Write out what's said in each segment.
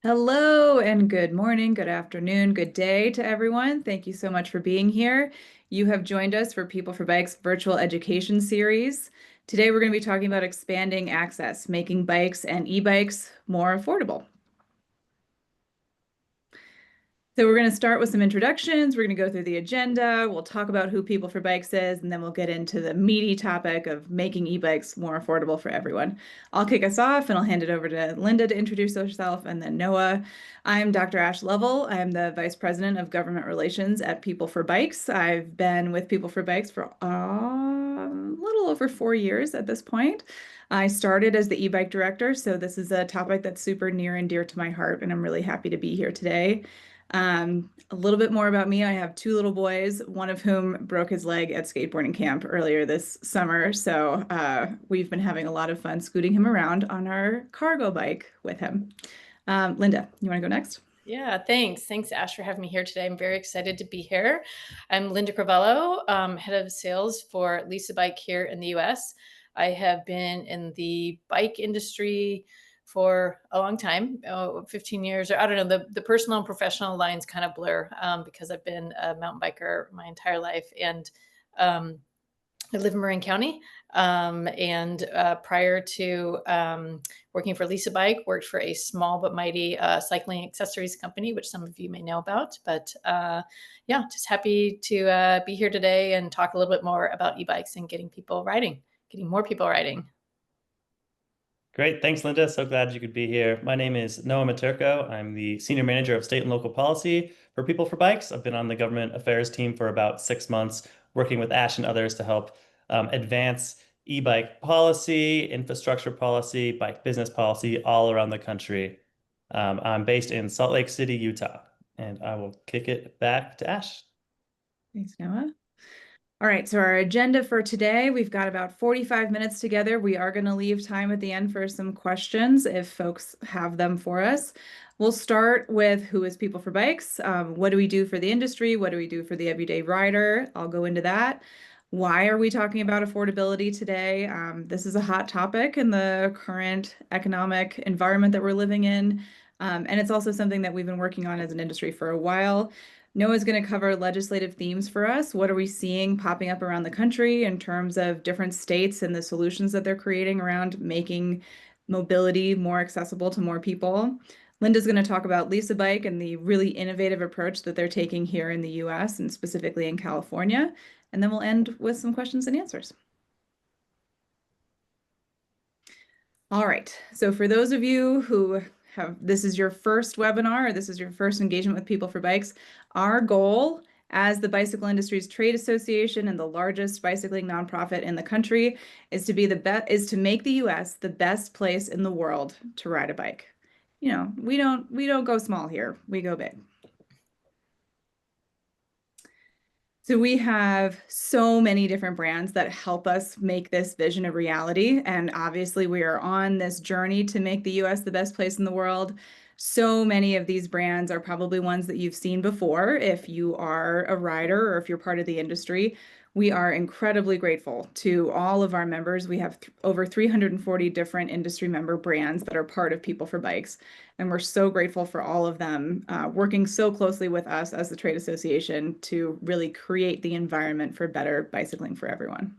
Hello and good morning, good afternoon, good day to everyone. Thank you so much for being here. You have joined us for People for Bikes virtual education series. Today we're going to be talking about expanding access, making bikes and e-bikes more affordable. So we're going to start with some introductions. We're going to go through the agenda. We'll talk about who People for Bikes is, and then we'll get into the meaty topic of making e-bikes more affordable for everyone. I'll kick us off and I'll hand it over to Linda to introduce herself, and then Noah. I'm Dr. Ash Lovell. I'm the Vice President of Government Relations at People for Bikes. I've been with People for Bikes for a little over 4 years at this point. I started as the e-bike director, so this is a topic that's super near and dear to my heart, and I'm really happy to be here today. A little bit more about me. I have two little boys, one of whom broke his leg at skateboarding camp earlier this summer. So we've been having a lot of fun scooting him around on our cargo bike with him. Linda, you want to go next? Yeah, thanks. Thanks, Ash, for having me here today. I'm very excited to be here. I'm Linda Crivello, head of sales for Lisa Bike here in the US. I have been in the bike industry for a long time, 15 years, or I don't know, the personal and professional lines kind of blur because I've been a mountain biker my entire life. And I live in Marin County, and prior to working for Lisa Bike, worked for a small but mighty cycling accessories company, which some of you may know about. But yeah, just happy to be here today and talk a little bit more about e-bikes and getting people riding, getting more people riding. Great. Thanks, Linda. So glad you could be here. My name is Noah Maturko. I'm the Senior Manager of State and Local Policy for People for Bikes. I've been on the government affairs team for about 6 months, working with Ash and others to help advance e-bike policy, infrastructure policy, bike business policy all around the country. I'm based in Salt Lake City, Utah, and I will kick it back to Ash. Thanks, Noah. All right, so our agenda for today, we've got about 45 minutes together. We are going to leave time at the end for some questions if folks have them for us. We'll start with who is People for Bikes? What do we do for the industry? What do we do for the everyday rider? I'll go into that. Why are we talking about affordability today? This is a hot topic in the current economic environment that we're living in. And it's also something that we've been working on as an industry for a while. Noah's going to cover legislative themes for us. What are we seeing popping up around the country in terms of different states and the solutions that they're creating around making mobility more accessible to more people? Linda's going to talk about Lisa Bike and the really innovative approach that they're taking here in the US and specifically in California. And then we'll end with some questions and answers. All right, so for those of you who this is your first webinar or this is your first engagement with People for Bikes, our goal as the Bicycle Industries Trade Association and the largest bicycling nonprofit in the country is to make the US the best place in the world to ride a bike. You know, we don't go small here. We go big. So we have so many different brands that help us make this vision a reality. And obviously we are on this journey to make the US the best place in the world. So many of these brands are probably ones that you've seen before if you are a rider or if you're part of the industry. We are incredibly grateful to all of our members. We have over 340 different industry member brands that are part of People for Bikes. And we're so grateful for all of them working so closely with us as the trade association to really create the environment for better bicycling for everyone.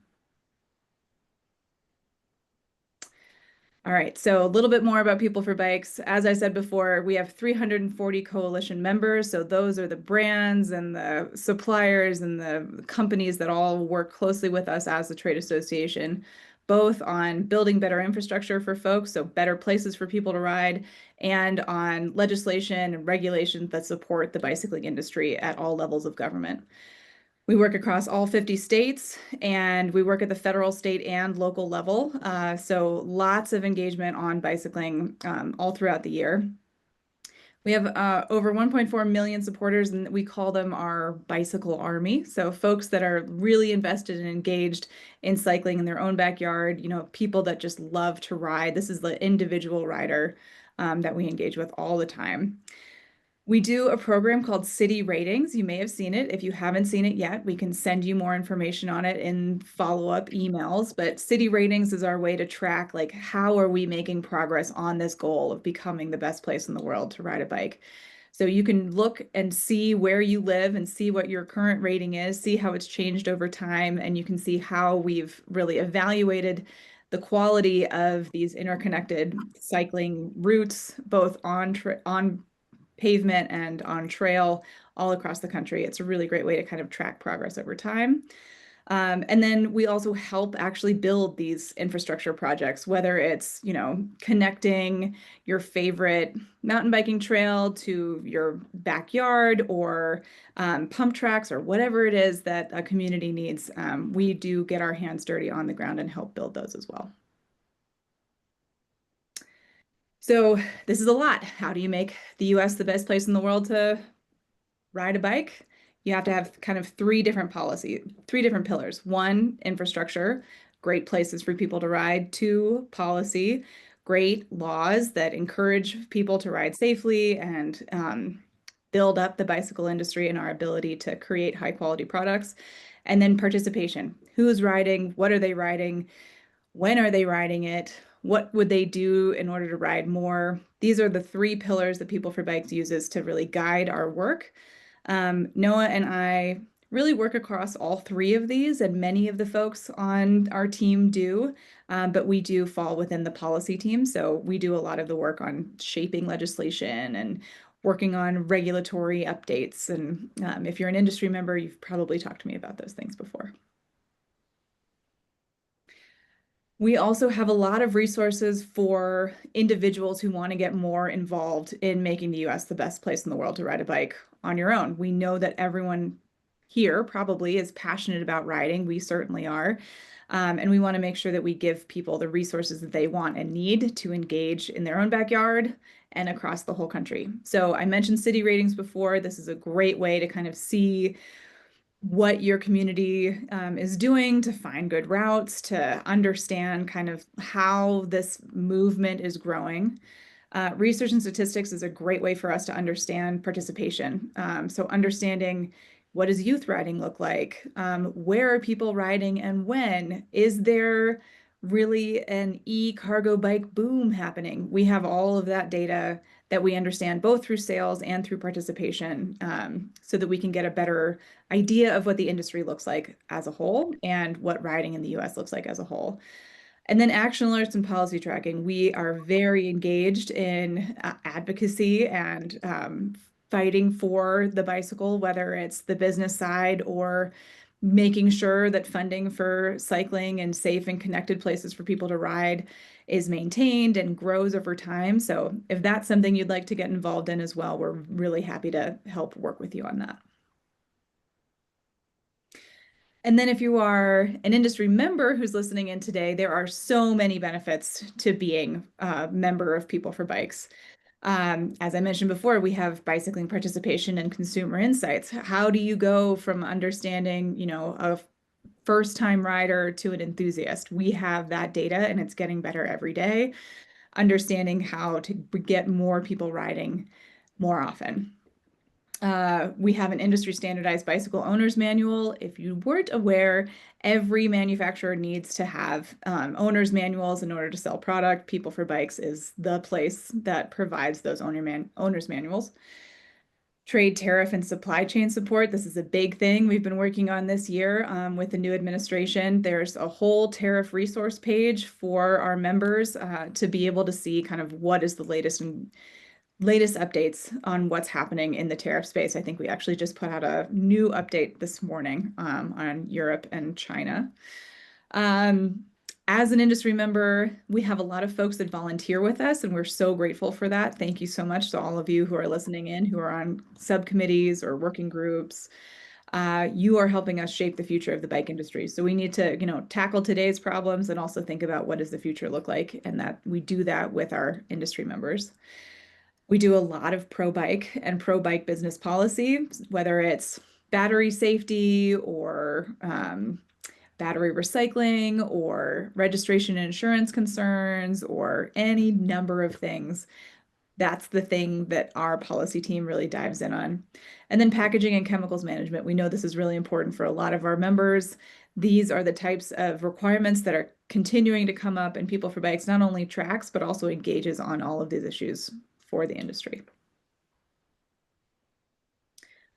All right, so a little bit more about People for Bikes. As I said before, we have 340 coalition members. So those are the brands and the suppliers and the companies that all work closely with us as the trade association, both on building better infrastructure for folks, so better places for people to ride, and on legislation and regulations that support the bicycling industry at all levels of government. We work across all 50 states and we work at the federal, state, and local level. So lots of engagement on bicycling all throughout the year. We have over 1.4 million supporters, and we call them our bicycle army. So folks that are really invested and engaged in cycling in their own backyard, you know, people that just love to ride. This is the individual rider that we engage with all the time. We do a program called City Ratings. You may have seen it. If you haven't seen it yet, we can send you more information on it in follow-up emails. But City Ratings is our way to track, like, how are we making progress on this goal of becoming the best place in the world to ride a bike? So you can look and see where you live and see what your current rating is, see how it's changed over time, and you can see how we've really evaluated the quality of these interconnected cycling routes, both on pavement and on trail all across the country. It's a really great way to kind of track progress over time. And then we also help actually build these infrastructure projects, whether it's, connecting your favorite mountain biking trail to your backyard or pump tracks or whatever it is that a community needs. We do get our hands dirty on the ground and help build those as well. So this is a lot. How do you make the US the best place in the world to ride a bike? You have to have kind of three different pillars. One, infrastructure, great places for people to ride. Two, policy, great laws that encourage people to ride safely and build up the bicycle industry and our ability to create high quality products. And then participation. Who's riding? What are they riding? When are they riding it? What would they do in order to ride more? These are the three pillars that People for Bikes uses to really guide our work. Noah and I really work across all three of these, and many of the folks on our team do, but we do fall within the policy team. So we do a lot of the work on shaping legislation and working on regulatory updates. And if you're an industry member, you've probably talked to me about those things before. We also have a lot of resources for individuals who want to get more involved in making the US the best place in the world to ride a bike on your own. We know that everyone here probably is passionate about riding. We certainly are. And we want to make sure that we give people the resources that they want and need to engage in their own backyard and across the whole country. So I mentioned city ratings before. This is a great way to kind of see what your community is doing to find good routes, to understand kind of how this movement is growing. Research and statistics is a great way for us to understand participation. So understanding, what does youth riding look like? Where are people riding and when? Is there really an e-cargo bike boom happening? We have all of that data that we understand both through sales and through participation, so that we can get a better idea of what the industry looks like as a whole and what riding in the US looks like as a whole. And then action alerts and policy tracking. We are very engaged in advocacy and fighting for the bicycle, whether it's the business side or making sure that funding for cycling and safe and connected places for people to ride is maintained and grows over time. So if that's something you'd like to get involved in as well, we're really happy to help work with you on that. And then if you are an industry member who's listening in today, there are so many benefits to being a member of People for Bikes. As I mentioned before, we have bicycling participation and consumer insights. How do you go from understanding, a first-time rider to an enthusiast? We have that data and it's getting better every day, understanding how to get more people riding more often. We have an industry standardized bicycle owner's manual. If you weren't aware, every manufacturer needs to have owner's manuals in order to sell product. People for Bikes is the place that provides those owner's manuals. Trade, tariff, and supply chain support. This is a big thing we've been working on this year with the new administration. There's a whole tariff resource page for our members to be able to see kind of what is the latest updates on what's happening in the tariff space. I think we actually just put out a new update this morning on Europe and China. As an industry member, we have a lot of folks that volunteer with us, and we're so grateful for that. Thank you so much to all of you who are listening in, who are on subcommittees or working groups. You are helping us shape the future of the bike industry. So we need to, tackle today's problems and also think about what does the future look like, and that we do that with our industry members. We do a lot of pro-bike and pro-bike business policy, whether it's battery safety or battery recycling or registration and insurance concerns or any number of things. That's the thing that our policy team really dives in on. And then packaging and chemicals management. We know this is really important for a lot of our members. These are the types of requirements that are continuing to come up, and People for Bikes not only tracks, but also engages on all of these issues for the industry.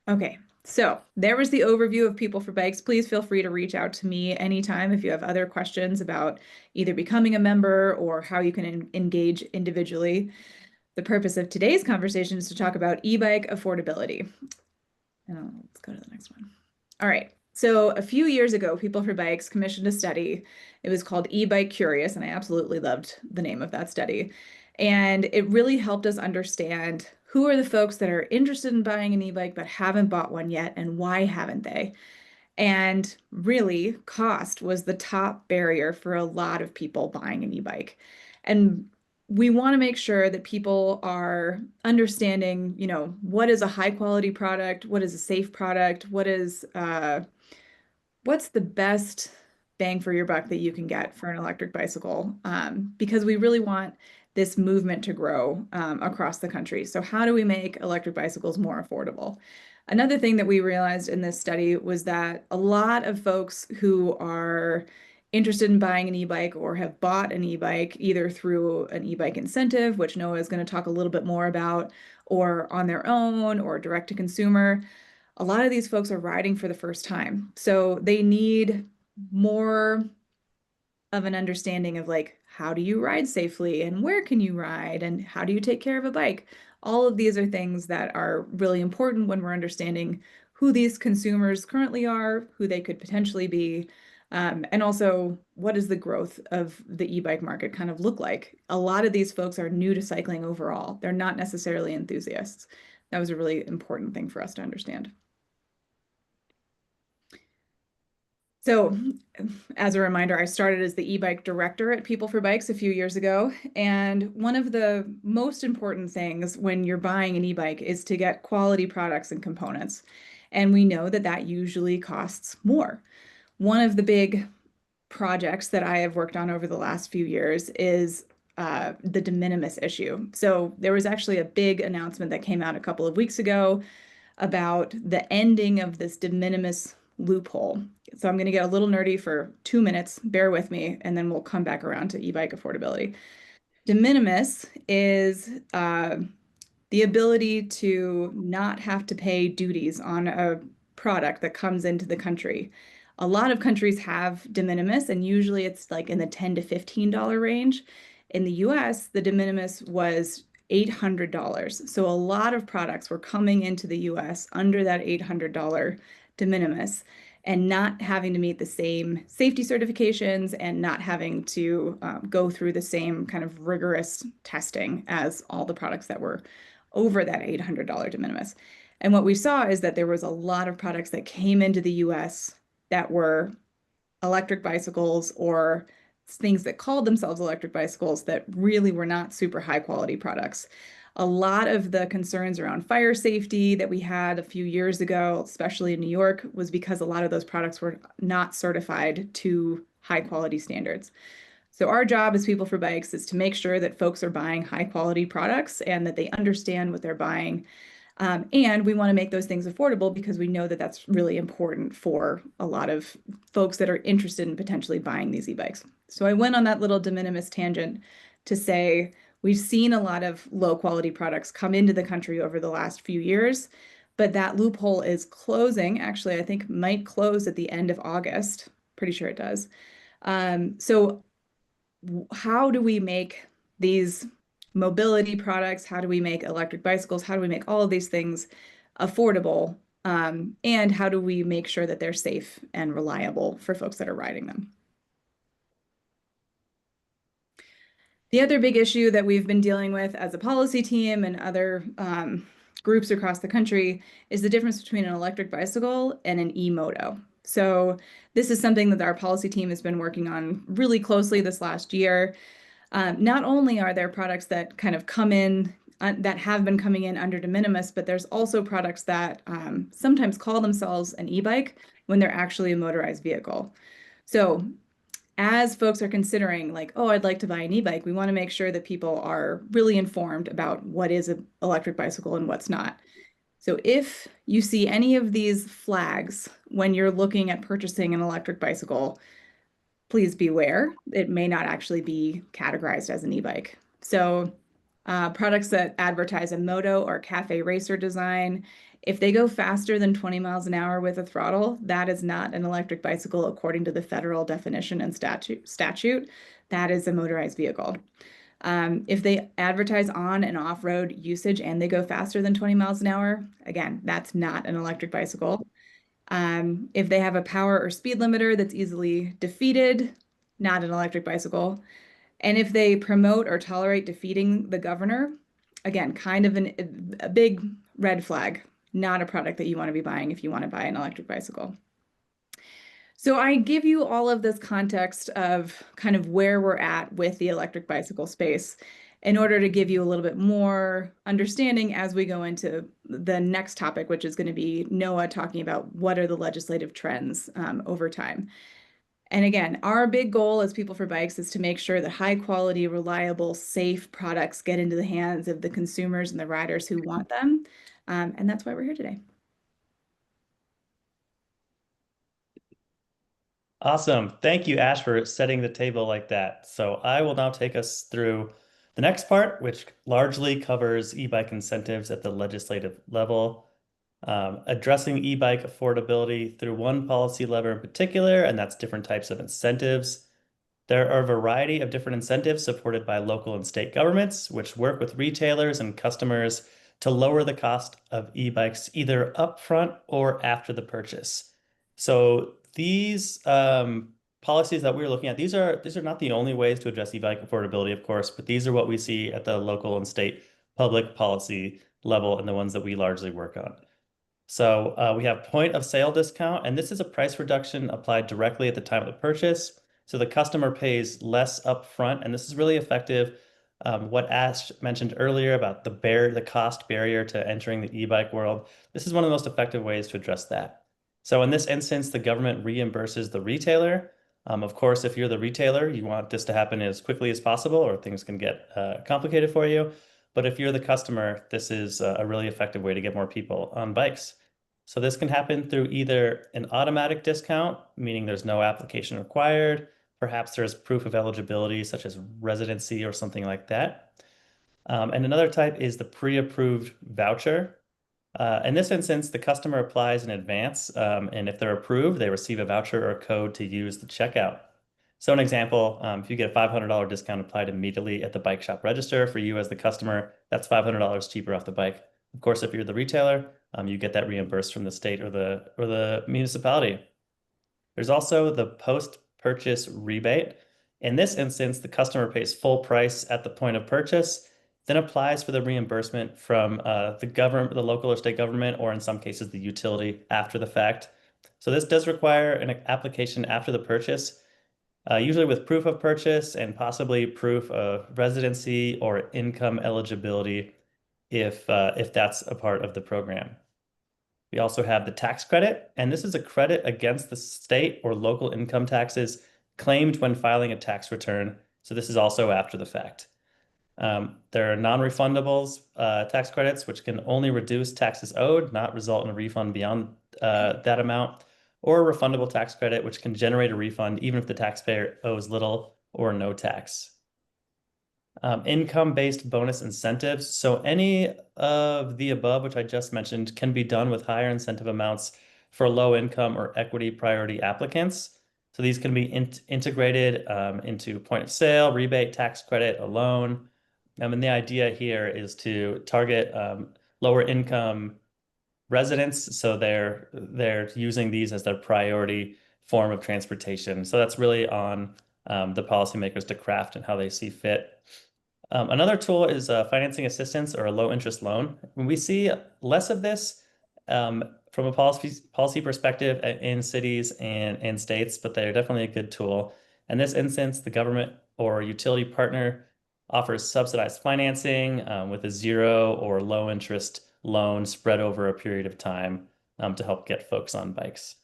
Okay, so there was the overview of People for Bikes. Please feel free to reach out to me anytime if you have other questions about either becoming a member or how you can engage individually. The purpose of today's conversation is to talk about e-bike affordability. Let's go to the next one. All right. So a few years ago, People for Bikes commissioned a study. It was called E-Bike Curious, and I absolutely loved the name of that study. And it really helped us understand who are the folks that are interested in buying an e-bike but haven't bought one yet, and why haven't they? And really, cost was the top barrier for a lot of people buying an e-bike. And we want to make sure that people are understanding, what is a high quality product, what is a safe product, what's the best bang for your buck that you can get for an electric bicycle, because we really want this movement to grow across the country. So how do we make electric bicycles more affordable? Another thing that we realized in this study was that a lot of folks who are interested in buying an e-bike or have bought an e-bike either through an e-bike incentive, which Noah is going to talk a little bit more about, or on their own or direct to consumer, a lot of these folks are riding for the first time. So they need more of an understanding of like, how do you ride safely and where can you ride and how do you take care of a bike? All of these are things that are really important when we're understanding who these consumers currently are, who they could potentially be, and also what does the growth of the e-bike market kind of look like? A lot of these folks are new to cycling overall. They're not necessarily enthusiasts. That was a really important thing for us to understand. So as a reminder, I started as the e-bike director at People for Bikes a few years ago. And one of the most important things when you're buying an e-bike is to get quality products and components. And we know that that usually costs more. One of the big projects that I have worked on over the last few years is the de minimis issue. So there was actually a big announcement that came out a couple of weeks ago about the ending of this de minimis loophole. So I'm going to get a little nerdy for 2 minutes, bear with me, and then we'll come back around to e-bike affordability. De minimis is the ability to not have to pay duties on a product that comes into the country. A lot of countries have de minimis, and usually it's like in the $10 to $15 range. In the US, the de minimis was $800. So a lot of products were coming into the US under that $800 de minimis and not having to meet the same safety certifications and not having to go through the same kind of rigorous testing as all the products that were over that $800 de minimis. And what we saw is that there was a lot of products that came into the US that were electric bicycles or things that called themselves electric bicycles that really were not super high quality products. A lot of the concerns around fire safety that we had a few years ago, especially in New York, was because a lot of those products were not certified to high quality standards. So our job as People for Bikes is to make sure that folks are buying high quality products and that they understand what they're buying. And we want to make those things affordable because we know that that's really important for a lot of folks that are interested in potentially buying these e-bikes. So I went on that little de minimis tangent to say we've seen a lot of low quality products come into the country over the last few years, but that loophole is closing. Actually, I think might close at the end of August. Pretty sure it does. So how do we make these mobility products? How do we make electric bicycles? How do we make all of these things affordable? And how do we make sure that they're safe and reliable for folks that are riding them? The other big issue that we've been dealing with as a policy team and other groups across the country is the difference between an electric bicycle and an e-moto. So this is something that our policy team has been working on really closely this last year. Not only are there products that kind of come in that have been coming in under de minimis, but there's also products that sometimes call themselves an e-bike when they're actually a motorized vehicle. So as folks are considering like, oh, I'd like to buy an e-bike, we want to make sure that people are really informed about what is an electric bicycle and what's not. So if you see any of these flags when you're looking at purchasing an electric bicycle, please beware. It may not actually be categorized as an e-bike. So products that advertise a moto or cafe racer design, if they go faster than 20 miles an hour with a throttle, that is not an electric bicycle according to the federal definition and statute. That is a motorized vehicle. If they advertise on and off-road usage and they go faster than 20 miles an hour, again, that's not an electric bicycle. If they have a power or speed limiter that's easily defeated, not an electric bicycle. And if they promote or tolerate defeating the governor, again, kind of a big red flag, not a product that you want to be buying if you want to buy an electric bicycle. So I give you all of this context of kind of where we're at with the electric bicycle space in order to give you a little bit more understanding as we go into the next topic, which is going to be Noah talking about what are the legislative trends over time. And again, our big goal as People for Bikes is to make sure that high quality, reliable, safe products get into the hands of the consumers and the riders who want them. And that's why we're here today. Awesome. Thank you, Ash, for setting the table like that. So I will now take us through the next part, which largely covers e-bike incentives at the legislative level, addressing e-bike affordability through one policy lever in particular, and that's different types of incentives. There are a variety of different incentives supported by local and state governments, which work with retailers and customers to lower the cost of e-bikes either upfront or after the purchase. So these policies that we're looking at, these are not the only ways to address e-bike affordability, of course, but these are what we see at the local and state public policy level and the ones that we largely work on. So we have point of sale discount, and this is a price reduction applied directly at the time of the purchase. So the customer pays less upfront, and this is really effective. What Ash mentioned earlier about the cost barrier to entering the e-bike world, this is one of the most effective ways to address that. So in this instance, the government reimburses the retailer. Of course, if you're the retailer, you want this to happen as quickly as possible, or things can get complicated for you. But if you're the customer, this is a really effective way to get more people on bikes. So this can happen through either an automatic discount, meaning there's no application required. Perhaps there's proof of eligibility, such as residency or something like that. And another type is the pre-approved voucher. In this instance, the customer applies in advance, and if they're approved, they receive a voucher or a code to use the checkout. So an example, if you get a $500 discount applied immediately at the bike shop register for you as the customer, that's $500 cheaper off the bike. Of course, if you're the retailer, you get that reimbursed from the state or the municipality. There's also the post-purchase rebate. In this instance, the customer pays full price at the point of purchase, then applies for the reimbursement from the government, the local or state government, or in some cases, the utility after the fact. So this does require an application after the purchase, usually with proof of purchase and possibly proof of residency or income eligibility if that's a part of the program. We also have the tax credit, and this is a credit against the state or local income taxes claimed when filing a tax return. So this is also after the fact. There are non-refundables tax credits, which can only reduce taxes owed, not result in a refund beyond that amount, or a refundable tax credit, which can generate a refund even if the taxpayer owes little or no tax. Income-based bonus incentives. So any of the above, which I just mentioned, can be done with higher incentive amounts for low income or equity priority applicants. So these can be integrated into point of sale, rebate, tax credit, a loan. And the idea here is to target lower income residents, so they're using these as their priority form of transportation. So that's really on the policymakers to craft and how they see fit. Another tool is financing assistance or a low interest loan. We see less of this from a policy perspective in cities and states, but they're definitely a good tool. In this instance, the government or utility partner offers subsidized financing with a zero or low interest loan spread over a period of time to help get folks on bikes.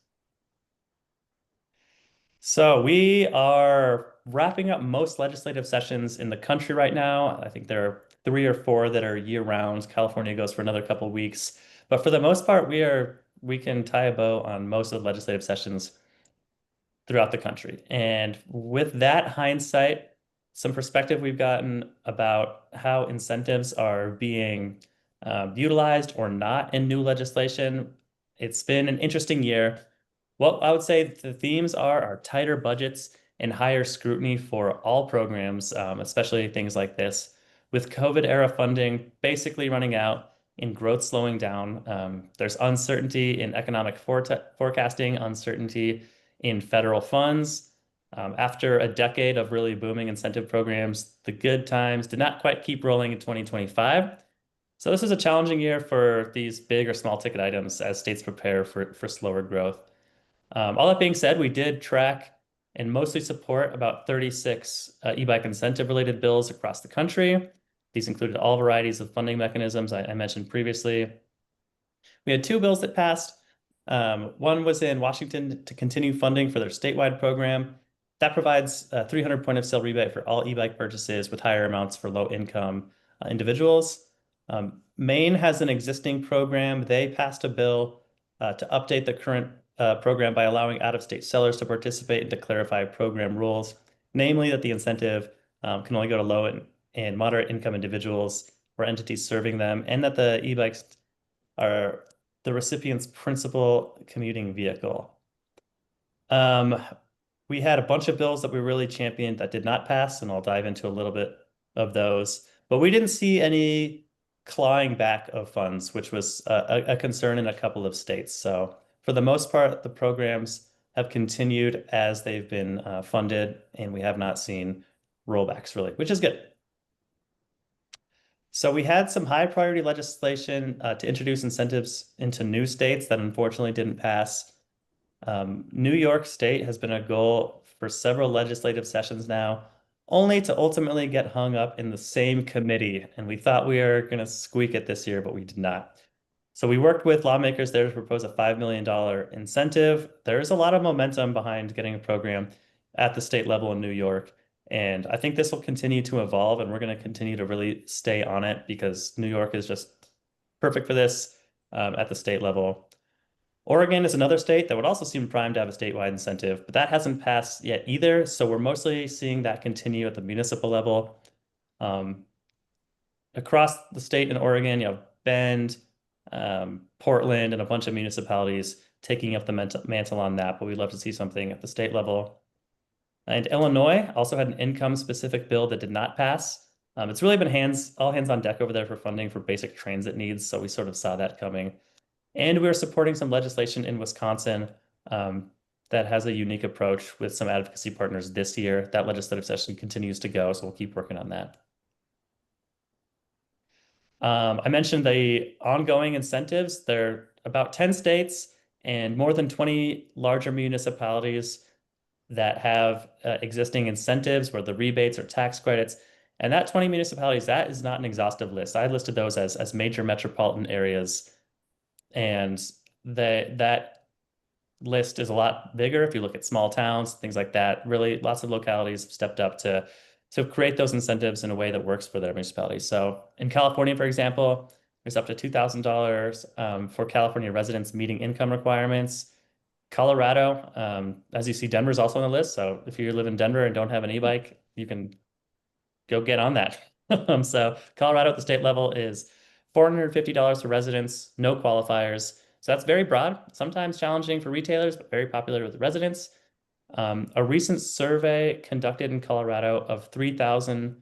So we are wrapping up most legislative sessions in the country right now. I think there are 3 or 4 that are year round. California goes for another couple weeks. But for the most part, we can tie a bow on most of the legislative sessions throughout the country. And with that hindsight, some perspective we've gotten about how incentives are being utilized or not in new legislation. It's been an interesting year. Well, I would say the themes are tighter budgets and higher scrutiny for all programs, especially things like this. With COVID era funding basically running out and growth slowing down, there's uncertainty in economic forecasting, uncertainty in federal funds. After a decade of really booming incentive programs, the good times did not quite keep rolling in 2025. So this is a challenging year for these big or small ticket items as states prepare for slower growth. All that being said, we did track and mostly support about 36 e-bike incentive related bills across the country. These included all varieties of funding mechanisms I mentioned previously. We had 2 bills that passed. One was in Washington to continue funding for their statewide program. That provides a 300 point of sale rebate for all e-bike purchases with higher amounts for low income individuals. Maine has an existing program. They passed a bill to update the current program by allowing out-of-state sellers to participate and to clarify program rules, namely that the incentive can only go to low and moderate income individuals or entities serving them, and that the e-bikes are the recipient's principal commuting vehicle. We had a bunch of bills that we really championed that did not pass, and I'll dive into a little bit of those. But we didn't see any clawing back of funds, which was a concern in a couple of states. So for the most part, the programs have continued as they've been funded, and we have not seen rollbacks really, which is good. So we had some high priority legislation to introduce incentives into new states that unfortunately didn't pass. New York State has been a goal for several legislative sessions now, only to ultimately get hung up in the same committee. And we thought we were going to squeak it this year, but we did not. So we worked with lawmakers there to propose a $5 million incentive. There is a lot of momentum behind getting a program at the state level in New York. And I think this will continue to evolve, and we're going to continue to really stay on it because New York is just perfect for this at the state level. Oregon is another state that would also seem primed to have a statewide incentive, but that hasn't passed yet either. So we're mostly seeing that continue at the municipal level. Across the state in Oregon, you have Bend, Portland, and a bunch of municipalities taking up the mantle on that, but we'd love to see something at the state level. And Illinois also had an income-specific bill that did not pass. It's really been all hands on deck over there for funding for basic transit needs, so we sort of saw that coming. And we're supporting some legislation in Wisconsin that has a unique approach with some advocacy partners this year. That legislative session continues to go, so we'll keep working on that. I mentioned the ongoing incentives. There are about 10 states and more than 20 larger municipalities that have existing incentives where the rebates or tax credits. And that 20 municipalities, that is not an exhaustive list. I listed those as major metropolitan areas. And that list is a lot bigger if you look at small towns, things like that. Really, lots of localities have stepped up to create those incentives in a way that works for their municipality. So in California, for example, there's up to $2,000 for California residents meeting income requirements. Colorado, as you see, Denver's also on the list. So if you live in Denver and don't have an e-bike, you can go get on that. So Colorado at the state level is $450 for residents, no qualifiers. So that's very broad, sometimes challenging for retailers, but very popular with residents. A recent survey conducted in Colorado of 3,000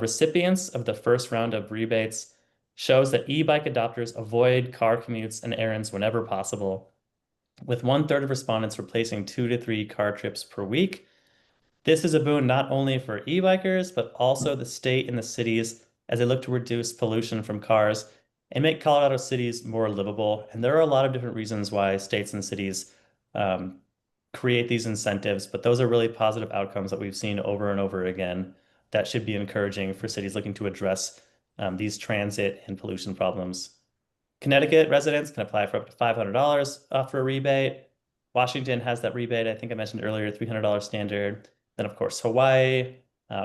recipients of the first round of rebates shows that e-bike adopters avoid car commutes and errands whenever possible, with 1/3 of respondents replacing 2 to 3 car trips per week. This is a boon not only for e-bikers, but also the state and the cities as they look to reduce pollution from cars and make Colorado cities more livable. And there are a lot of different reasons why states and cities create these incentives, but those are really positive outcomes that we've seen over and over again that should be encouraging for cities looking to address these transit and pollution problems. Connecticut residents can apply for up to $500 for a rebate. Washington has that rebate. I think I mentioned earlier, $300 standard. Then, of course, Hawaii,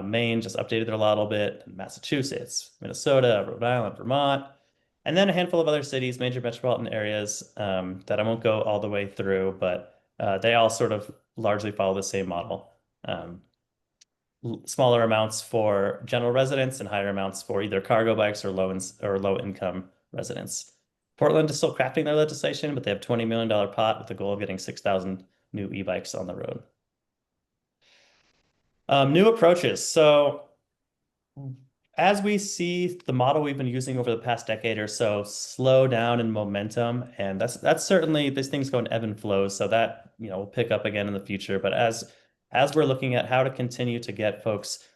Maine just updated their law a little bit, Massachusetts, Minnesota, Rhode Island, Vermont, and then a handful of other cities, major metropolitan areas that I won't go all the way through, but they all sort of largely follow the same model. Smaller amounts for general residents and higher amounts for either cargo bikes or low income residents. Portland is still crafting their legislation, but they have $20 million pot with the goal of getting 6,000 new e-bikes on the road. New approaches. So as we see the model we've been using over the past decade or so slow down in momentum, and that's certainly, these things go in ebb and flows, so that will pick up again in the future. But as we're looking at how to continue to get folks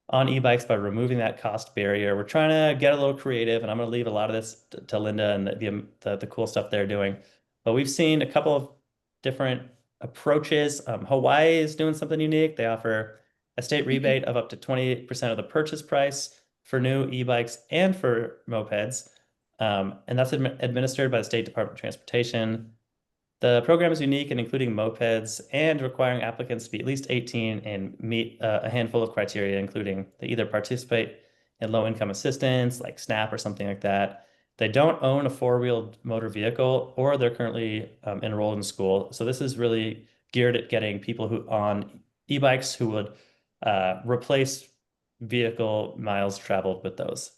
on e-bikes by removing that cost barrier, we're trying to get a little creative, and I'm going to leave a lot of this to Linda and the cool stuff they're doing. But we've seen a couple of different approaches. Hawaii is doing something unique. They offer a state rebate of up to 28% of the purchase price for new e-bikes and for mopeds. And that's administered by the State Department of Transportation. The program is unique in including mopeds and requiring applicants to be at least 18 and meet a handful of criteria, including they either participate in low-income assistance, like SNAP or something like that. They don't own a four-wheeled motor vehicle, or they're currently enrolled in school. So this is really geared at getting people who on e-bikes who would replace vehicle miles traveled with those.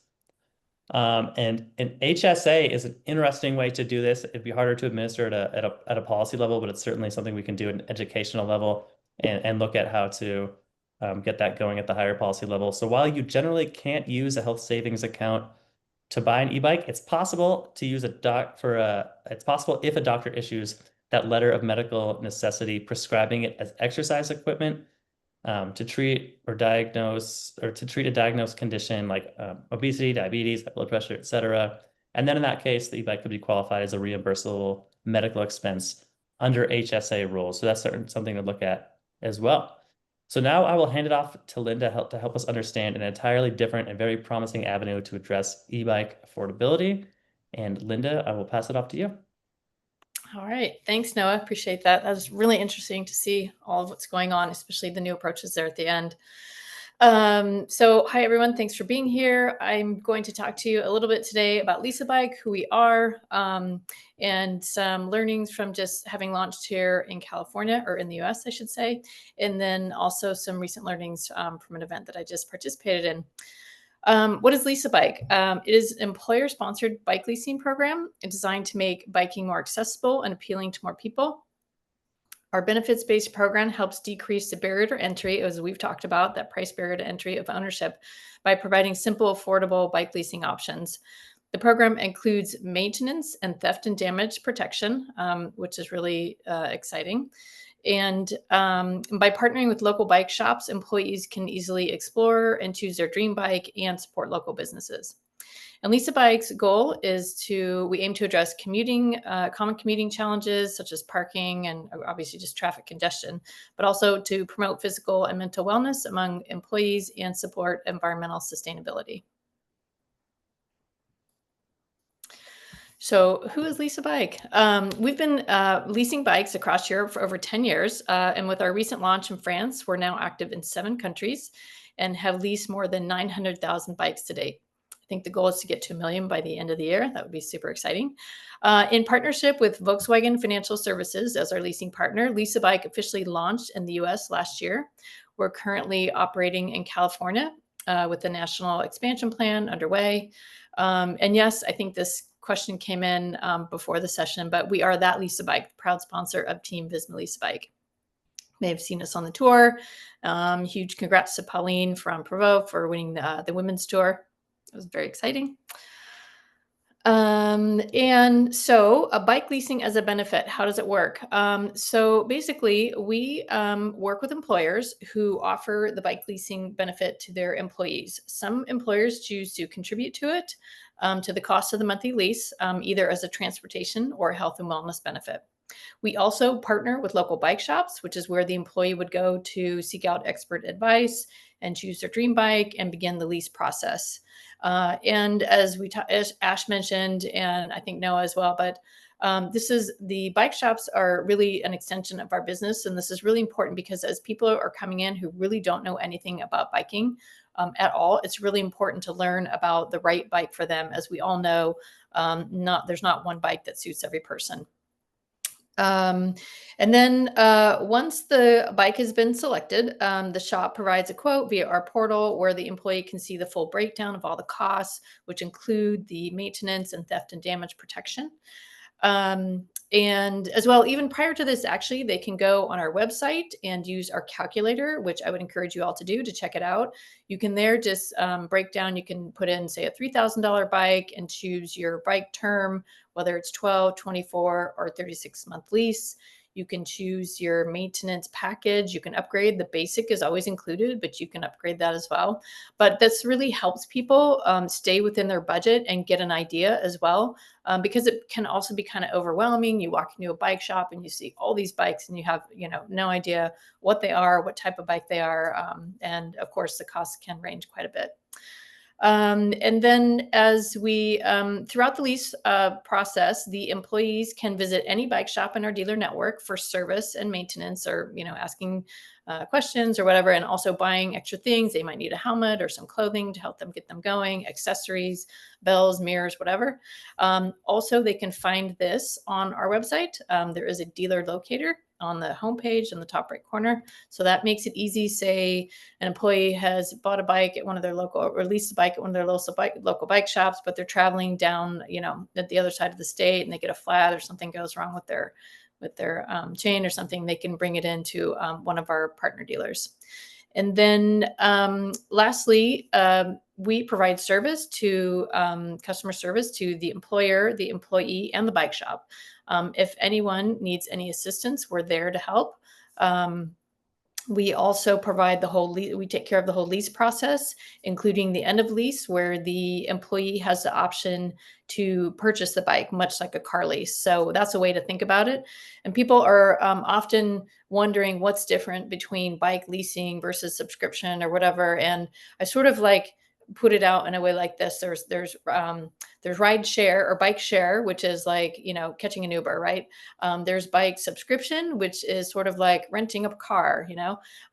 And an HSA is an interesting way to do this. It'd be harder to administer at a policy level, but it's certainly something we can do at an educational level and look at how to get that going at the higher policy level. So while you generally can't use a health savings account to buy an e-bike, it's possible to use it's possible if a doctor issues that letter of medical necessity prescribing it as exercise equipment to treat a diagnosed condition like obesity, diabetes, high blood pressure, etc. And then in that case, the e-bike could be qualified as a reimbursable medical expense under HSA rules. So that's something to look at as well. So now I will hand it off to Linda to help us understand an entirely different and very promising avenue to address e-bike affordability. And Linda, I will pass it off to you. All right. Thanks, Noah. Appreciate that. That was really interesting to see all of what's going on, especially the new approaches there at the end. So hi, everyone. Thanks for being here. I'm going to talk to you a little bit today about LeaseABike, who we are, and some learnings from just having launched here in California, or in the US, I should say, and then also some recent learnings from an event that I just participated in. What is LeaseABike? It is an employer-sponsored bike leasing program designed to make biking more accessible and appealing to more people. Our benefits-based program helps decrease the barrier to entry, as we've talked about, that price barrier to entry of ownership, by providing simple, affordable bike leasing options. The program includes maintenance and theft and damage protection, which is really exciting. And by partnering with local bike shops, employees can easily explore and choose their dream bike and support local businesses. And LeaseABike's goal is we aim to address common commuting challenges such as parking and obviously just traffic congestion, but also to promote physical and mental wellness among employees and support environmental sustainability. So who is LeaseABike? We've been leasing bikes across Europe for over 10 years. And with our recent launch in France, we're now active in 7 countries and have leased more than 900,000 bikes to date. I think the goal is to get to 1 million by the end of the year. That would be super exciting. In partnership with Volkswagen Financial Services as our leasing partner, LeaseABike officially launched in the US last year. We're currently operating in California with the national expansion plan underway. And yes, I think this question came in before the session, but we are that LeaseABike, proud sponsor of Team Visma LeaseABike. You may have seen us on the tour. Huge congrats to Pauline from Provo for winning the women's tour. It was very exciting. And so a bike leasing as a benefit, how does it work? So basically we work with employers who offer the bike leasing benefit to their employees. Some employers choose to contribute to it, to the cost of the monthly lease, either as a transportation or a health and wellness benefit. We also partner with local bike shops, which is where the employee would go to seek out expert advice and choose their dream bike and begin the lease process. And as Ash mentioned, and I think Noah as well, but The bike shops are really an extension of our business. And this is really important because as people are coming in who really don't know anything about biking at all, it's really important to learn about the right bike for them. As we all know, there's not one bike that suits every person. And then once the bike has been selected, the shop provides a quote via our portal where the employee can see the full breakdown of all the costs, which include the maintenance and theft and damage protection. And as well, even prior to this, actually, they can go on our website and use our calculator, which I would encourage you all to do to check it out. You can there just break down, you can put in, say, a $3,000 bike and choose your bike term, whether it's 12, 24, or 36-month lease. You can choose your maintenance package. You can upgrade. The basic is always included, but you can upgrade that as well. But this really helps people stay within their budget and get an idea as well, because it can also be kind of overwhelming. You walk into a bike shop and you see all these bikes and you have, no idea what they are, what type of bike they are. And of course, the costs can range quite a bit. And then as we, throughout the lease process, the employees can visit any bike shop in our dealer network for service and maintenance, or, asking questions or whatever, and also buying extra things. They might need a helmet or some clothing to help them get them going, accessories, bells, mirrors, whatever. Also, they can find this on our website. There is a dealer locator on the homepage in the top right corner. So that makes it easy. Say an employee has bought a bike at one of their local, or leased a bike at one of their local bike shops, but they're traveling down, at the other side of the state, and they get a flat or something goes wrong with their chain or something. They can bring it into one of our partner dealers. And then lastly, we provide service to customer service to the employer, the employee, and the bike shop. If anyone needs any assistance, we're there to help. We also provide we take care of the whole lease process, including the end of lease, where the employee has the option to purchase the bike, much like a car lease. So that's a way to think about it. And people are often wondering what's different between bike leasing versus subscription or whatever. And I sort of put it out in a way like this. There's ride share or bike share, which is like, catching an Uber, right? There's bike subscription, which is sort of like renting a car,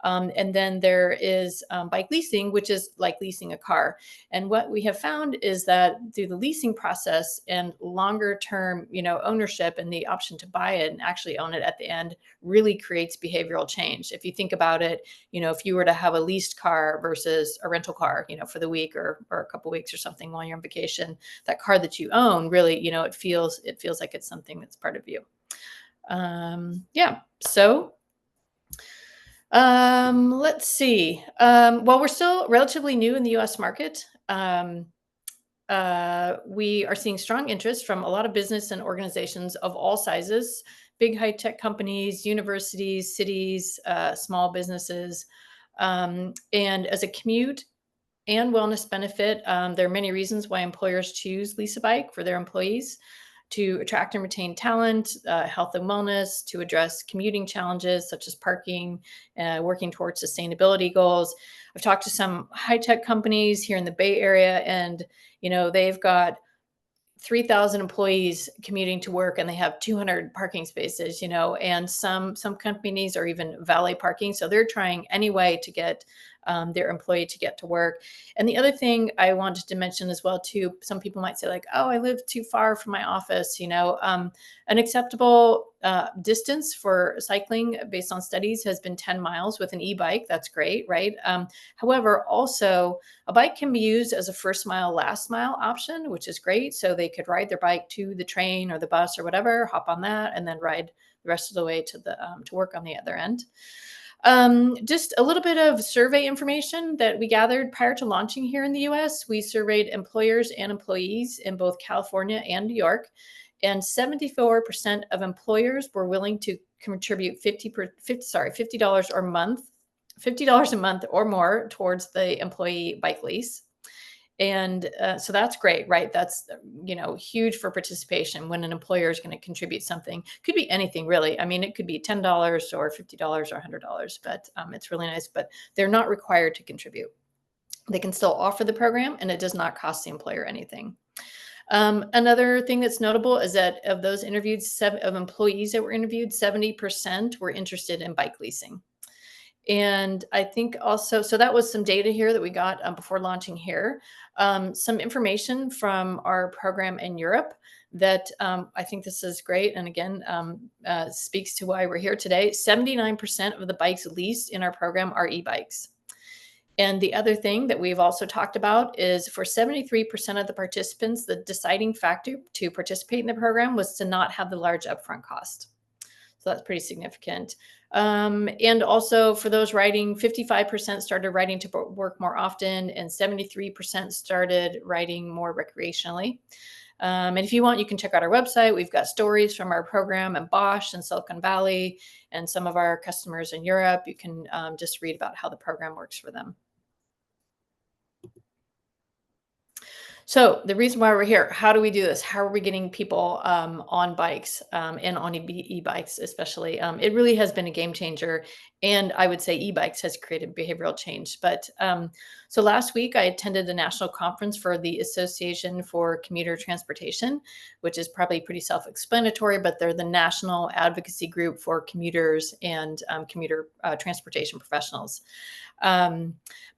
and then there is bike leasing, which is like leasing a car. And what we have found is that through the leasing process and longer term, ownership and the option to buy it and actually own it at the end really creates behavioral change. If you think about it, if you were to have a leased car versus a rental car, for the week or a couple of weeks or something while you're on vacation, that car that you own really, it feels like it's something that's part of you. Yeah. So let's see. While we're still relatively new in the US market, we are seeing strong interest from a lot of business and organizations of all sizes, big high-tech companies, universities, cities, small businesses. And as a commute and wellness benefit, there are many reasons why employers choose Lease a Bike for their employees: to attract and retain talent, health and wellness, to address commuting challenges such as parking, working towards sustainability goals. I've talked to some high-tech companies here in the Bay Area, and they've got 3,000 employees commuting to work, and they have 200 parking spaces, and some companies are even valet parking. So they're trying any way to get their employee to get to work. And the other thing I wanted to mention as well, too, some people might say like, oh, I live too far from my office. An acceptable distance for cycling based on studies has been 10 miles with an e-bike. That's great, right? However, also a bike can be used as a first mile, last mile option, which is great. So they could ride their bike to the train or the bus or whatever, hop on that, and then ride the rest of the way to work on the other end. Just a little bit of survey information that we gathered prior to launching here in the US. We surveyed employers and employees in both California and New York, and 74% of employers were willing to contribute $50 or month, $50 a month or more towards the employee bike lease. And so that's great, right? That's, huge for participation when an employer is going to contribute something. Could be anything, really. I mean, it could be $10 or $50 or $100, but it's really nice. But they're not required to contribute. They can still offer the program, and it does not cost the employer anything. Another thing that's notable is that of those interviewed, of employees that were interviewed, 70% were interested in bike leasing. And I think also, so that was some data here that we got before launching here. Some information from our program in Europe that I think this is great. And again, speaks to why we're here today. 79% of the bikes leased in our program are e-bikes. And the other thing that we've also talked about is for 73% of the participants, the deciding factor to participate in the program was to not have the large upfront cost. So that's pretty significant. And also for those riding, 55% started riding to work more often, and 73% started riding more recreationally. And if you want, you can check out our website. We've got stories from our program in Bosch and Silicon Valley and some of our customers in Europe. You can just read about how the program works for them. So the reason why we're here, how do we do this? How are we getting people on bikes and on e-bikes especially? It really has been a game changer. And I would say e-bikes has created behavioral change. But so last week I attended a national conference for the Association for Commuter Transportation, which is probably pretty self-explanatory, but they're the national advocacy group for commuters and commuter transportation professionals.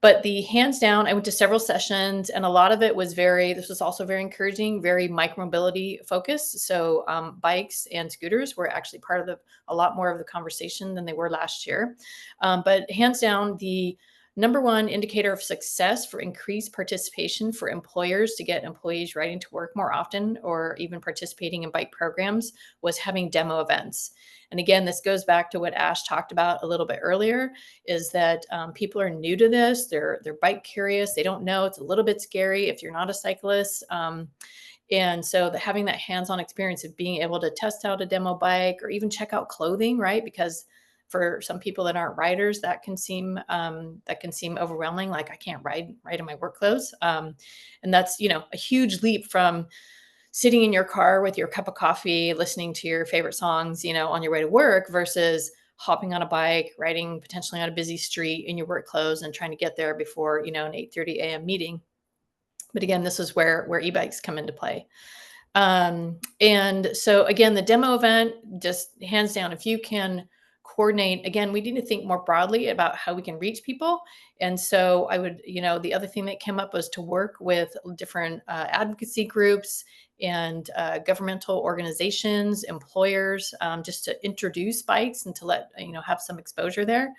But the hands down, I went to several sessions and a lot of it was this was also very encouraging, very micromobility focused. So bikes and scooters were actually part of a lot more of the conversation than they were last year. But hands down, the number one indicator of success for increased participation for employers to get employees riding to work more often or even participating in bike programs was having demo events. And again, this goes back to what Ash talked about a little bit earlier, is that people are new to this. They're bike curious. They don't know. It's a little bit scary if you're not a cyclist. And so having that hands-on experience of being able to test out a demo bike or even check out clothing, right? Because for some people that aren't riders, that can seem overwhelming. Like I can't ride in my work clothes, and that's a huge leap from sitting in your car with your cup of coffee, listening to your favorite songs, on your way to work versus hopping on a bike, riding potentially on a busy street in your work clothes and trying to get there before, an 8:30 a.m. meeting. But again, this is where e-bikes come into play. And so again, the demo event, just hands down, if you can coordinate, again, we need to think more broadly about how we can reach people. And so I would, the other thing that came up was to work with different advocacy groups and governmental organizations, employers, just to introduce bikes and to let, have some exposure there.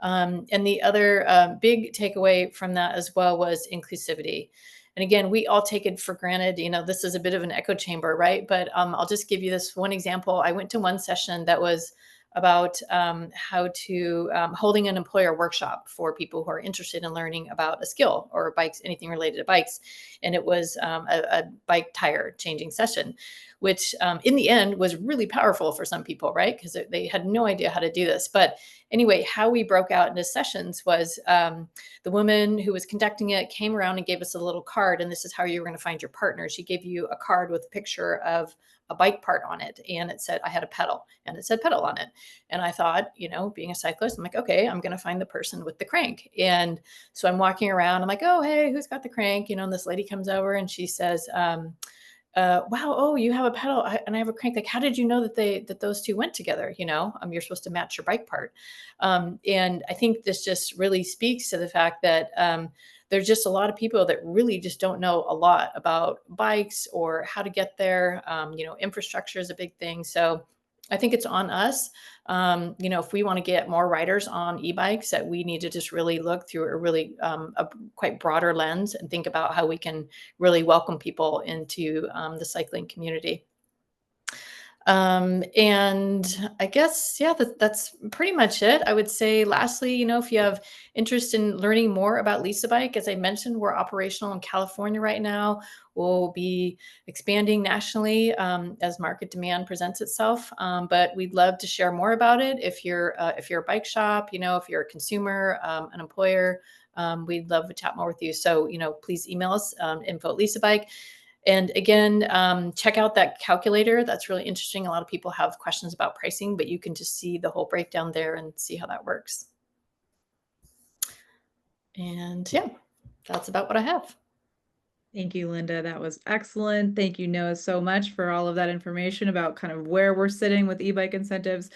And the other big takeaway from that as well was inclusivity. And again, we all take it for granted. This is a bit of an echo chamber, right? But I'll just give you this one example. I went to one session that was about how to holding an employer workshop for people who are interested in learning about a skill or bikes, anything related to bikes. And it was a bike tire changing session, which in the end was really powerful for some people, right? Because they had no idea how to do this. But anyway, how we broke out into sessions was the woman who was conducting it came around and gave us a little card. And this is how you were going to find your partner. She gave you a card with a picture of a bike part on it. And it said, I had a pedal and it said pedal on it. And I thought, being a cyclist, I'm like, okay, I'm going to find the person with the crank. And so I'm walking around. I'm like, oh, hey, who's got the crank? And this lady comes over and she says, wow, oh, you have a pedal and I have a crank. Like, how did you know that those two went together? You're supposed to match your bike part. And I think this just really speaks to the fact that there's just a lot of people that really just don't know a lot about bikes or how to get there. Infrastructure is a big thing. So I think it's on us. If we want to get more riders on e-bikes, that we need to just really look through a really a quite broader lens and think about how we can really welcome people into the cycling community. And I guess, yeah, that's pretty much it. I would say lastly, if you have interest in learning more about Lease a Bike, as I mentioned, we're operational in California right now. We'll be expanding nationally as market demand presents itself. But we'd love to share more about it. If you're a bike shop, if you're a consumer, an employer, we'd love to chat more with you. So, please email us info@leaseabike. And again, check out that calculator. That's really interesting. A lot of people have questions about pricing, but you can just see the whole breakdown there and see how that works. And yeah, that's about what I have. Thank you, Linda. That was excellent. Thank you, Noah, so much for all of that information about kind of where we're sitting with e-bike incentives.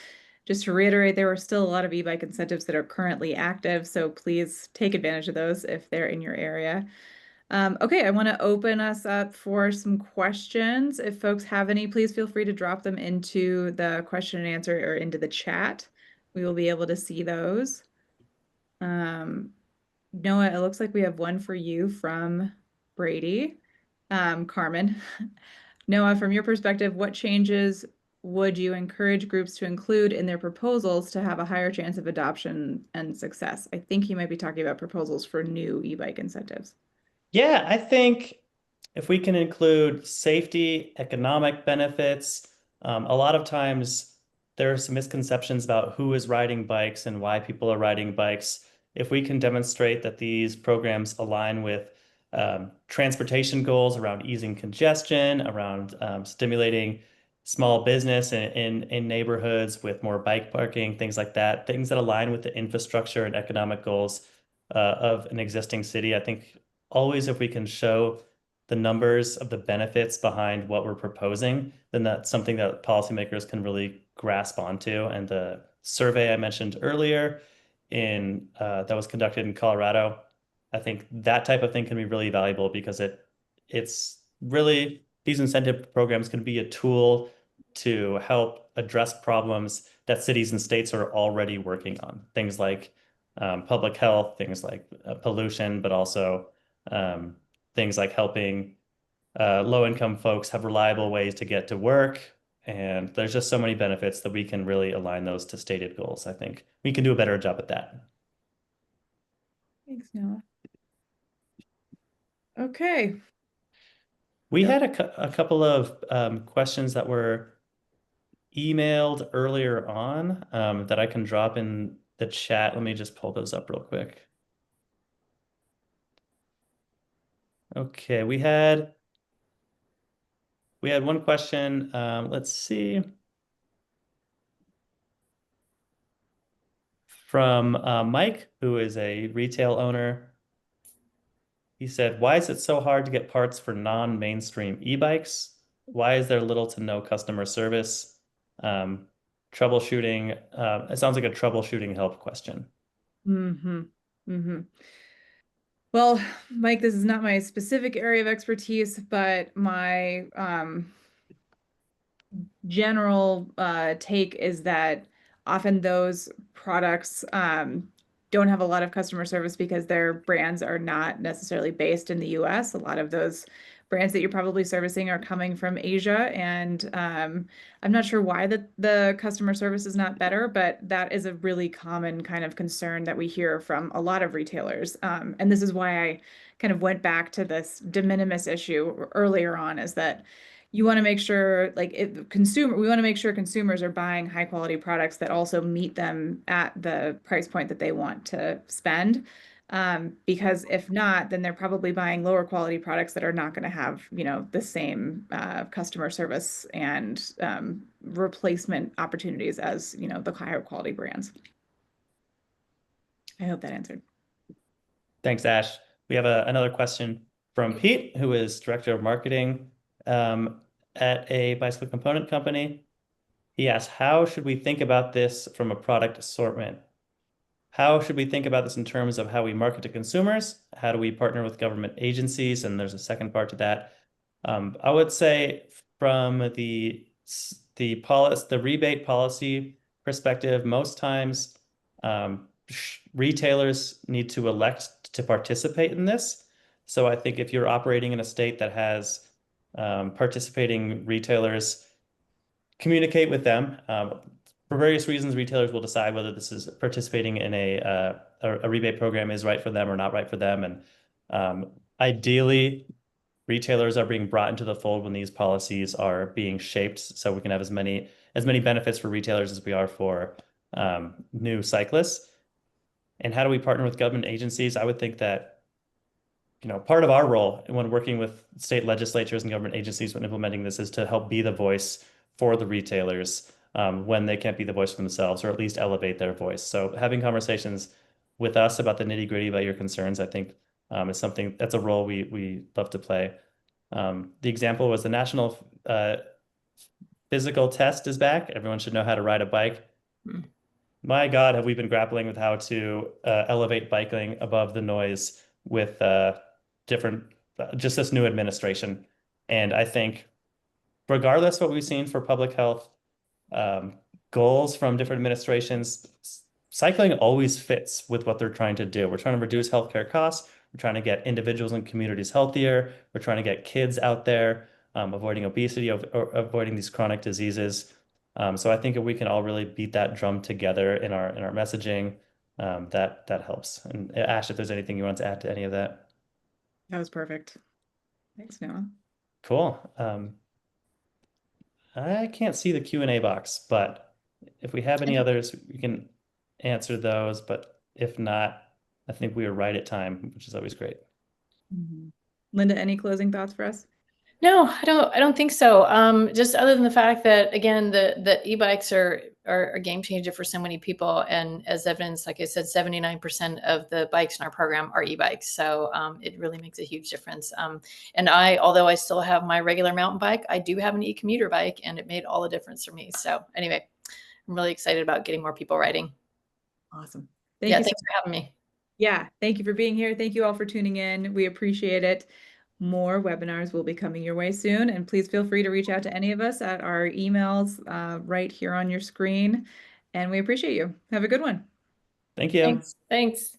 Just to reiterate, there are still a lot of e-bike incentives that are currently active, so please take advantage of those if they're in your area. Okay, I want to open us up for some questions. If folks have any, please feel free to drop them into the question and answer or into the chat. We will be able to see those. Noah, it looks like we have one for you from Brady. Carmen. Noah, from your perspective, what changes would you encourage groups to include in their proposals to have a higher chance of adoption and success? I think you might be talking about proposals for new e-bike incentives. Yeah, I think if we can include safety, economic benefits, a lot of times there are some misconceptions about who is riding bikes and why people are riding bikes. If we can demonstrate that these programs align with transportation goals around easing congestion, around stimulating small business in neighborhoods with more bike parking, things like that, things that align with the infrastructure and economic goals of an existing city. I think always if we can show the numbers of the benefits behind what we're proposing, then that's something that policymakers can really grasp onto. And the survey I mentioned earlier that was conducted in Colorado, I think that type of thing can be really valuable because it's really these incentive programs can be a tool to help address problems that cities and states are already working on. Things like public health, things like pollution, but also things like helping low-income folks have reliable ways to get to work. And there's just so many benefits that we can really align those to stated goals. I think we can do a better job at that. Thanks, Noah. Okay. We had a couple of questions that were emailed earlier on that I can drop in the chat. Let me just pull those up real quick. Okay, we had one question. Let's see. From Mike, who is a retail owner. He said, "Why is it so hard to get parts for non-mainstream e-bikes? Why is there little to no customer service? Troubleshooting. It sounds like a troubleshooting help question." Mm-hmm. Mm-hmm. Well, Mike, this is not my specific area of expertise, but my general take is that often those products don't have a lot of customer service because their brands are not necessarily based in the US. A lot of those brands that you're probably servicing are coming from Asia, and I'm not sure why the customer service is not better, but that is a really common kind of concern that we hear from a lot of retailers. And this is why I kind of went back to this de minimis issue earlier on, is that you want to make sure, like, we want to make sure consumers are buying high quality products that also meet them at the price point that they want to spend. Because if not, then they're probably buying lower quality products that are not going to have, the same customer service and replacement opportunities as, the higher quality brands. I hope that answered. Thanks, Ash. We have another question from Pete, who is director of marketing at a bicycle component company. He asked, "How should we think about this from a product assortment? How should we think about this in terms of how we market to consumers? How do we partner with government agencies?" And there's a second part to that. I would say from the rebate policy perspective, most times retailers need to elect to participate in this. So I think if you're operating in a state that has participating retailers, communicate with them. For various reasons, retailers will decide whether this is participating in a rebate program is right for them or not right for them. And ideally, retailers are being brought into the fold when these policies are being shaped, so we can have as many benefits for retailers as we are for new cyclists. And how do we partner with government agencies? I would think that part of our role when working with state legislatures and government agencies when implementing this is to help be the voice for the retailers when they can't be the voice for themselves, or at least elevate their voice. So having conversations with us about the nitty-gritty about your concerns, I think is something that's a role we love to play. The example was the national physical test is back. Everyone should know how to ride a bike. Mm. My God, have we been grappling with how to elevate biking above the noise with different, just this new administration. And I think, regardless what we've seen for public health um, goals from different administrations, cycling always fits with what they're trying to do. We're trying to reduce healthcare costs. We're trying to get individuals and communities healthier. We're trying to get kids out there, avoiding obesity, or avoiding these chronic diseases. So I think if we can all really beat that drum together in our messaging, that helps. And Ash, if there's anything you want to add to any of that. That was perfect. Thanks, Noah. Cool. I can't see the Q&A box, but if we have any others, we can answer those. But if not, I think we are right at time, which is always great. Linda, any closing thoughts for us? No, I don't think so. Just other than the fact that, again, the e-bikes are a game changer for so many people. And as evidence, like I said, 79% of the bikes in our program are e-bikes. So it really makes a huge difference. And although I still have my regular mountain bike, I do have an e-commuter bike, and it made all the difference for me. So anyway, I'm really excited about getting more people riding. Awesome. Thanks for having me. Yeah, thank you for being here. Thank you all for tuning in. We appreciate it. More webinars will be coming your way soon, and please feel free to reach out to any of us at our emails right here on your screen. And we appreciate you. Have a good one. Thank you. Thanks.